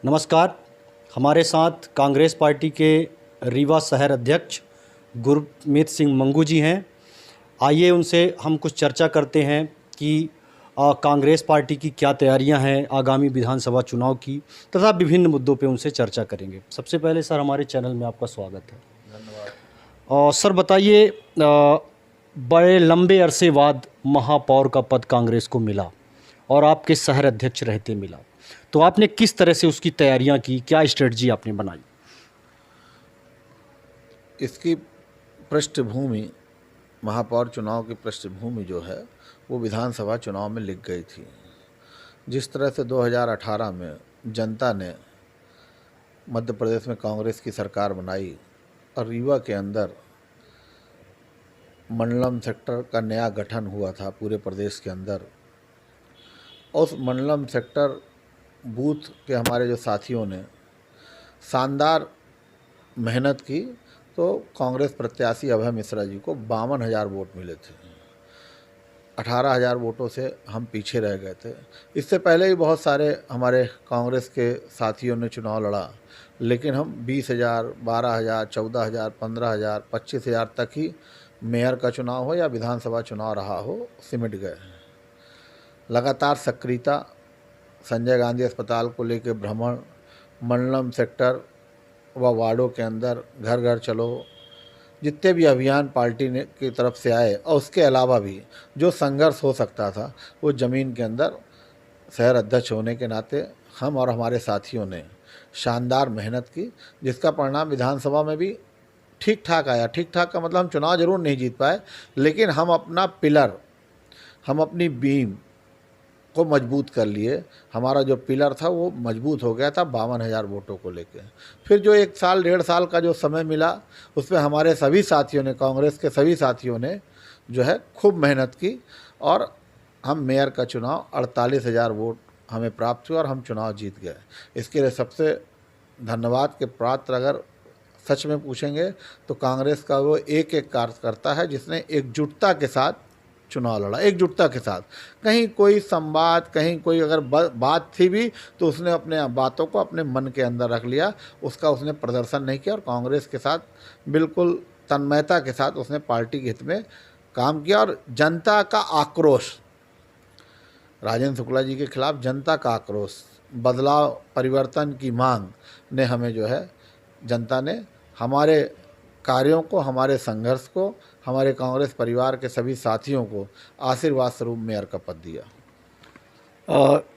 नमस्कार। हमारे साथ कांग्रेस पार्टी के रीवा शहर अध्यक्ष गुरमीत सिंह मंगू जी हैं। आइए उनसे हम कुछ चर्चा करते हैं कि कांग्रेस पार्टी की क्या तैयारियां हैं आगामी विधानसभा चुनाव की, तथा विभिन्न मुद्दों पे उनसे चर्चा करेंगे। सबसे पहले सर, हमारे चैनल में आपका स्वागत है। धन्यवाद। और सर बताइए, बड़े लंबे अरसे बाद महापौर का पद कांग्रेस को मिला और आपके शहर अध्यक्ष रहते मिला, तो आपने किस तरह से उसकी तैयारियां की, क्या स्ट्रेटजी आपने बनाई? इसकी पृष्ठभूमि, महापौर चुनाव की पृष्ठभूमि जो है वो विधानसभा चुनाव में लिख गई थी। जिस तरह से 2018 में जनता ने मध्य प्रदेश में कांग्रेस की सरकार बनाई और रीवा के अंदर मंडलम सेक्टर का नया गठन हुआ था पूरे प्रदेश के अंदर, उस मंडलम सेक्टर बूथ के हमारे जो साथियों ने शानदार मेहनत की तो कांग्रेस प्रत्याशी अभय मिश्रा जी को 52,000 वोट मिले थे। 18,000 वोटों से हम पीछे रह गए थे। इससे पहले ही बहुत सारे हमारे कांग्रेस के साथियों ने चुनाव लड़ा, लेकिन हम 20,000, 12,000, 14,000, 15,000, 25,000 तक ही मेयर का चुनाव हो या विधानसभा चुनाव रहा हो सिमट गए। लगातार सक्रियता, संजय गांधी अस्पताल को लेकर भ्रमण, मंडलम सेक्टर व वार्डों के अंदर घर घर चलो, जितने भी अभियान पार्टी ने की तरफ से आए और उसके अलावा भी जो संघर्ष हो सकता था वो ज़मीन के अंदर शहर अध्यक्ष होने के नाते हम और हमारे साथियों ने शानदार मेहनत की, जिसका परिणाम विधानसभा में भी ठीक ठाक आया। ठीक ठाक का मतलब हम चुनाव ज़रूर नहीं जीत पाए, लेकिन हम अपना पिलर, हम अपनी बीम को मजबूत कर लिए। हमारा जो पिलर था वो मजबूत हो गया था 52,000 वोटों को लेकर। फिर जो 1 साल 1.5 साल का जो समय मिला उसमें हमारे सभी साथियों ने, कांग्रेस के सभी साथियों ने जो है खूब मेहनत की और हम मेयर का चुनाव 48,000 वोट हमें प्राप्त हुए और हम चुनाव जीत गए। इसके लिए सबसे धन्यवाद के पात्र अगर सच में पूछेंगे तो कांग्रेस का वो एक एक कार्यकर्ता है जिसने एकजुटता के साथ चुनाव लड़ा, एकजुटता के साथ। कहीं कोई संवाद, कहीं कोई अगर बात थी भी तो उसने अपने बातों को अपने मन के अंदर रख लिया, उसका उसने प्रदर्शन नहीं किया और कांग्रेस के साथ बिल्कुल तन्मयता के साथ उसने पार्टी के हित में काम किया। और जनता का आक्रोश, राजेंद्र शुक्ला जी के खिलाफ जनता का आक्रोश, बदलाव, परिवर्तन की मांग ने हमें जो है, जनता ने हमारे कार्यों को, हमारे संघर्ष को, हमारे कांग्रेस परिवार के सभी साथियों को आशीर्वाद स्वरूप मेयर का पद दिया।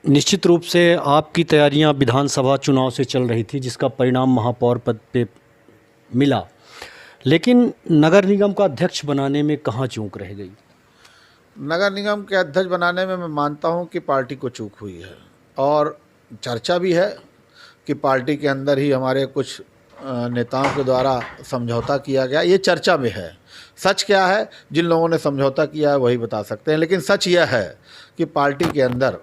निश्चित रूप से आपकी तैयारियां विधानसभा चुनाव से चल रही थी, जिसका परिणाम महापौर पद पे मिला, लेकिन नगर निगम का अध्यक्ष बनाने में कहाँ चूक रह गई? नगर निगम के अध्यक्ष बनाने में मैं मानता हूं कि पार्टी को चूक हुई है और चर्चा भी है कि पार्टी के अंदर ही हमारे कुछ नेताओं के द्वारा समझौता किया गया। ये चर्चा में है। सच क्या है, जिन लोगों ने समझौता किया है वही बता सकते हैं, लेकिन सच यह है कि पार्टी के अंदर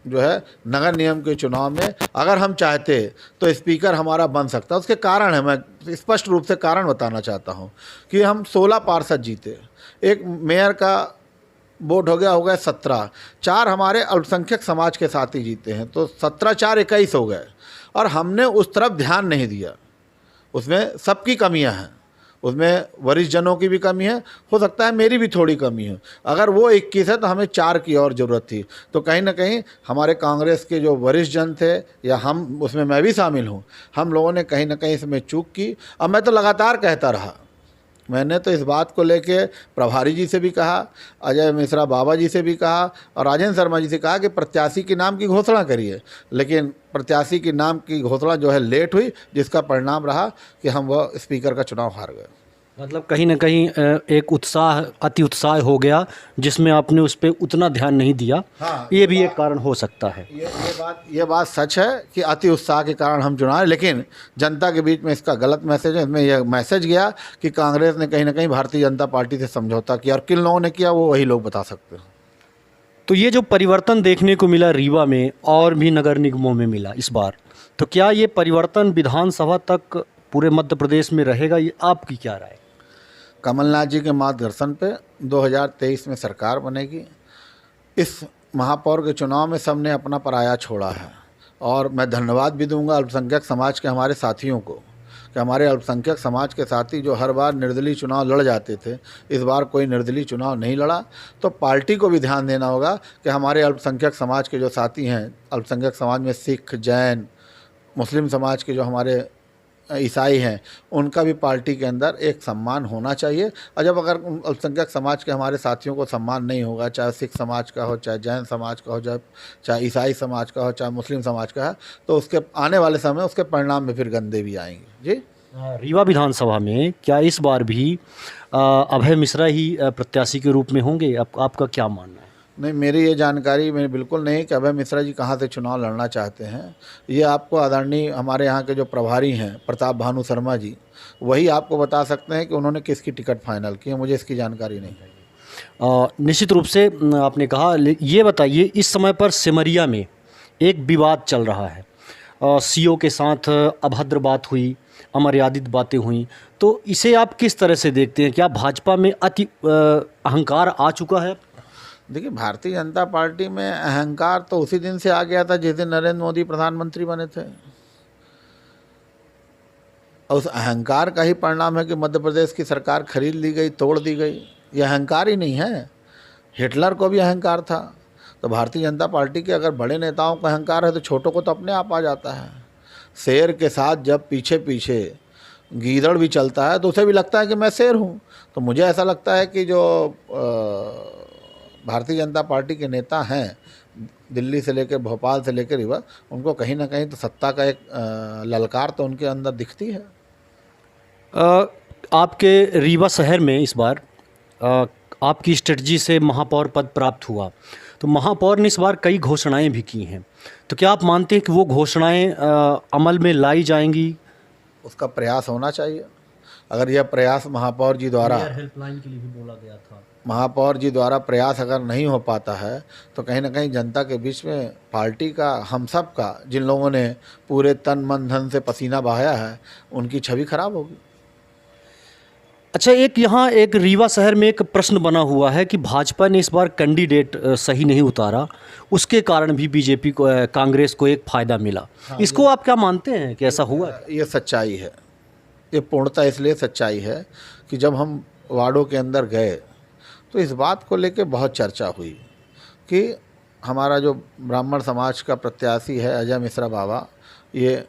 जो है नगर निगम के चुनाव में अगर हम चाहते तो स्पीकर हमारा बन सकता है। उसके कारण है, मैं स्पष्ट रूप से कारण बताना चाहता हूँ कि हम 16 पार्षद जीते, एक मेयर का वोट हो गया 17, 4 हमारे अल्पसंख्यक समाज के साथी जीते हैं, तो 17, 4, 21 हो गए। और हमने उस तरफ ध्यान नहीं दिया। उसमें सबकी कमियां हैं, उसमें वरिष्ठ जनों की भी कमी है, हो सकता है मेरी भी थोड़ी कमी है। अगर वो 21 है तो हमें 4 की और ज़रूरत थी। तो कहीं ना कहीं हमारे कांग्रेस के जो वरिष्ठ जन थे, या हम, उसमें मैं भी शामिल हूँ, हम लोगों ने कहीं ना कहीं इसमें चूक की। अब मैं तो लगातार कहता रहा, मैंने तो इस बात को लेके प्रभारी जी से भी कहा, अजय मिश्रा बाबा जी से भी कहा और राजेंद्र शर्मा जी से कहा कि प्रत्याशी के नाम की घोषणा करिए, लेकिन प्रत्याशी के नाम की घोषणा जो है लेट हुई, जिसका परिणाम रहा कि हम वह स्पीकर का चुनाव हार गए। मतलब कहीं ना कहीं एक उत्साह, अति उत्साह हो गया, जिसमें आपने उस पर उतना ध्यान नहीं दिया। हाँ, ये भी एक कारण हो सकता है। ये बात सच है कि अति उत्साह के कारण हम चुनाव, लेकिन जनता के बीच में इसका गलत मैसेज है। इसमें यह मैसेज गया कि कांग्रेस ने कहीं ना कहीं भारतीय जनता पार्टी से समझौता किया, और किन लोगों ने किया वो वही लोग बता सकते हैं। तो ये जो परिवर्तन देखने को मिला रीवा में और भी नगर निगमों में मिला इस बार, तो क्या ये परिवर्तन विधानसभा तक पूरे मध्य प्रदेश में रहेगा? ये आपकी क्या राय? कमलनाथ जी के मार्गदर्शन पे 2023 में सरकार बनेगी। इस महापौर के चुनाव में सबने अपना पराया छोड़ा है और मैं धन्यवाद भी दूंगा अल्पसंख्यक समाज के हमारे साथियों को कि हमारे अल्पसंख्यक समाज के साथी जो हर बार निर्दलीय चुनाव लड़ जाते थे, इस बार कोई निर्दलीय चुनाव नहीं लड़ा। तो पार्टी को भी ध्यान देना होगा कि हमारे अल्पसंख्यक समाज के जो साथी हैं, अल्पसंख्यक समाज में सिख, जैन, मुस्लिम समाज के जो हमारे ईसाई हैं, उनका भी पार्टी के अंदर एक सम्मान होना चाहिए। और जब अगर अल्पसंख्यक समाज के हमारे साथियों को सम्मान नहीं होगा, चाहे सिख समाज का हो, चाहे जैन समाज का हो, चाहे ईसाई समाज का हो, चाहे मुस्लिम समाज का है, तो उसके आने वाले समय उसके परिणाम में फिर गंदे भी आएंगे। जी, रीवा विधानसभा में क्या इस बार भी अभय मिश्रा ही प्रत्याशी के रूप में होंगे? आपका क्या मानना है? नहीं, मेरी ये जानकारी मेरी बिल्कुल नहीं कि अभय मिश्रा जी कहाँ से चुनाव लड़ना चाहते हैं। ये आपको आदरणीय हमारे यहाँ के जो प्रभारी हैं प्रताप भानु शर्मा जी, वही आपको बता सकते हैं कि उन्होंने किसकी टिकट फाइनल की है। मुझे इसकी जानकारी नहीं है। निश्चित रूप से आपने कहा, ये बताइए, इस समय पर सिमरिया में एक विवाद चल रहा है। सीओ के साथ अभद्र बात हुई, अमर्यादित बातें हुई, तो इसे आप किस तरह से देखते हैं? क्या भाजपा में अति अहंकार आ चुका है? देखिए, भारतीय जनता पार्टी में अहंकार तो उसी दिन से आ गया था जिस दिन नरेंद्र मोदी प्रधानमंत्री बने थे। और उस अहंकार का ही परिणाम है कि मध्य प्रदेश की सरकार खरीद ली गई, तोड़ दी गई। ये अहंकार ही नहीं है, हिटलर को भी अहंकार था। तो भारतीय जनता पार्टी के अगर बड़े नेताओं का अहंकार है तो छोटों को तो अपने आप आ जाता है। शेर के साथ जब पीछे पीछे गीदड़ भी चलता है तो उसे भी लगता है कि मैं शेर हूँ। तो मुझे ऐसा लगता है कि जो भारतीय जनता पार्टी के नेता हैं, दिल्ली से लेकर भोपाल से लेकर रीवा, उनको कहीं ना कहीं तो सत्ता का एक ललकार तो उनके अंदर दिखती है। आपके रीवा शहर में इस बार आपकी स्ट्रेटजी से महापौर पद प्राप्त हुआ, तो महापौर ने इस बार कई घोषणाएं भी की हैं, तो क्या आप मानते हैं कि वो घोषणाएं अमल में लाई जाएंगी? उसका प्रयास होना चाहिए। अगर यह प्रयास महापौर जी द्वारा, हेल्पलाइन के लिए भी बोला गया था, महापौर जी द्वारा प्रयास अगर नहीं हो पाता है तो कहीं ना कहीं जनता के बीच में पार्टी का, हम सब का, जिन लोगों ने पूरे तन मन धन से पसीना बहाया है, उनकी छवि खराब होगी। अच्छा, यहाँ एक रीवा शहर में एक प्रश्न बना हुआ है कि भाजपा ने इस बार कैंडिडेट सही नहीं उतारा, उसके कारण भी बीजेपी को, कांग्रेस को एक फ़ायदा मिला। इसको आप क्या मानते हैं कि ऐसा हुआ? ये सच्चाई है। ये पूर्णतः इसलिए सच्चाई है कि जब हम वार्डों के अंदर गए तो इस बात को लेकर बहुत चर्चा हुई कि हमारा जो ब्राह्मण समाज का प्रत्याशी है अजय मिश्रा बाबा, ये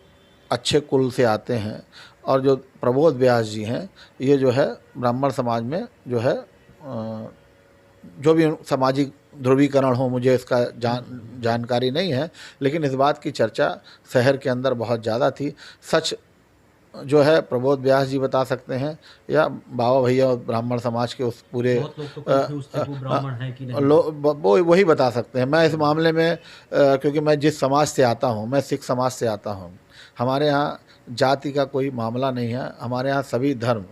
अच्छे कुल से आते हैं, और जो प्रबोध व्यास जी हैं, ये जो है ब्राह्मण समाज में जो है जो भी सामाजिक ध्रुवीकरण हो, मुझे इसका जानकारी नहीं है, लेकिन इस बात की चर्चा शहर के अंदर बहुत ज़्यादा थी। सच जो है प्रबोध व्यास जी बता सकते हैं, या बाबा भैया और ब्राह्मण समाज के उस पूरे वो वही बता सकते हैं। मैं इस मामले में क्योंकि मैं जिस समाज से आता हूँ, मैं सिख समाज से आता हूँ, हमारे यहाँ जाति का कोई मामला नहीं है। हमारे यहाँ सभी धर्म,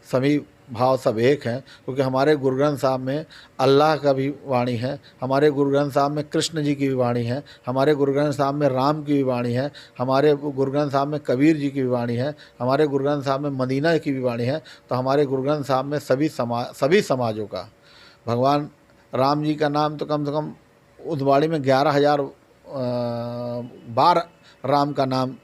सभी भाव सब एक हैं, क्योंकि हमारे गुरु ग्रंथ साहब में अल्लाह का भी वाणी है, हमारे गुरु ग्रंथ साहब में कृष्ण जी की भी वाणी है, हमारे गुरु ग्रंथ साहब में राम की भी वाणी है, हमारे गुरु ग्रंथ साहब में कबीर जी की भी वाणी है, हमारे गुरु ग्रंथ साहब में मदीना की भी वाणी है। तो हमारे गुरु ग्रंथ साहब में सभी समाजों का, भगवान राम जी का नाम तो कम से कम उस वाणी में 11,000 बार राम का नाम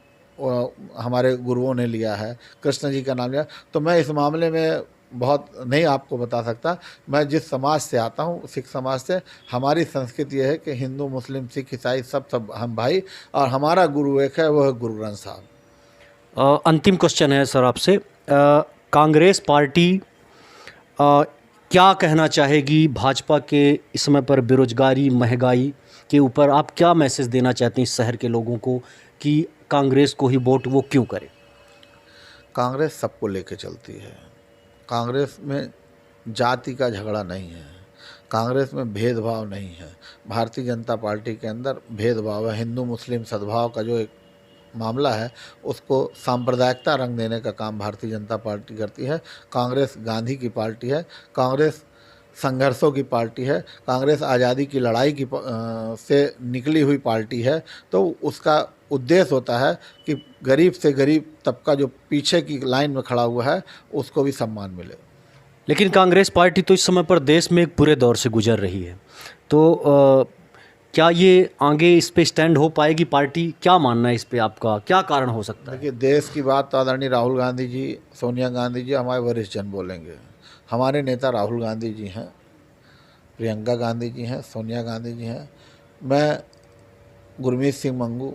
हमारे गुरुओं ने लिया है, कृष्ण जी का नाम लिया। तो मैं इस मामले में बहुत नहीं आपको बता सकता। मैं जिस समाज से आता हूँ, सिख समाज से, हमारी संस्कृति यह है कि हिंदू, मुस्लिम, सिख, ईसाई सब हम भाई, और हमारा गुरु एक है, वो है गुरु ग्रंथ साहब। अंतिम क्वेश्चन है सर आपसे, कांग्रेस पार्टी क्या कहना चाहेगी भाजपा के इस समय पर बेरोजगारी, महंगाई के ऊपर? आप क्या मैसेज देना चाहते हैं इस शहर के लोगों को कि कांग्रेस को ही वोट वो क्यों करें? कांग्रेस सबको लेके चलती है। कांग्रेस में जाति का झगड़ा नहीं है, कांग्रेस में भेदभाव नहीं है। भारतीय जनता पार्टी के अंदर भेदभाव है। हिंदू मुस्लिम सद्भाव का जो एक मामला है, उसको सांप्रदायिकता रंग देने का काम भारतीय जनता पार्टी करती है। कांग्रेस गांधी की पार्टी है, कांग्रेस संघर्षों की पार्टी है, कांग्रेस आज़ादी की लड़ाई की से निकली हुई पार्टी है। तो उसका उद्देश्य होता है कि गरीब से गरीब तबका जो पीछे की लाइन में खड़ा हुआ है, उसको भी सम्मान मिले। लेकिन कांग्रेस पार्टी तो इस समय पर देश में एक बुरे दौर से गुजर रही है, तो क्या ये आगे इस पे स्टैंड हो पाएगी पार्टी? क्या मानना है इस पे आपका, क्या कारण हो सकता है? देखिए, देश की बात तो आदरणीय राहुल गांधी जी, सोनिया गांधी जी, हमारे वरिष्ठ जन बोलेंगे। हमारे नेता राहुल गांधी जी हैं, प्रियंका गांधी जी हैं, सोनिया गांधी जी हैं। मैं गुरमीत सिंह मंगू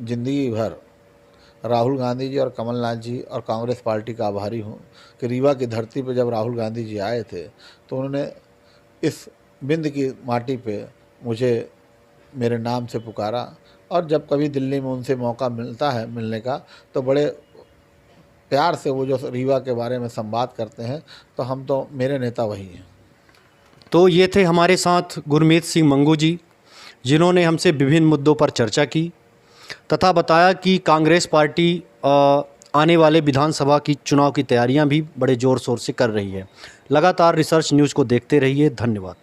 जिंदगी भर राहुल गांधी जी और कमलनाथ जी और कांग्रेस पार्टी का आभारी हूँ कि रीवा की धरती पर जब राहुल गांधी जी आए थे तो उन्होंने इस बिंद की माटी पे मुझे मेरे नाम से पुकारा, और जब कभी दिल्ली में उनसे मौका मिलता है मिलने का तो बड़े प्यार से वो जो रीवा के बारे में संवाद करते हैं, तो हम तो मेरे नेता वही हैं। तो ये थे हमारे साथ गुरमीत सिंह मंगू जी, जिन्होंने हमसे विभिन्न मुद्दों पर चर्चा की तथा बताया कि कांग्रेस पार्टी आने वाले विधानसभा की चुनाव की तैयारियां भी बड़े ज़ोर शोर से कर रही है। लगातार रिसर्च न्यूज़ को देखते रहिए। धन्यवाद।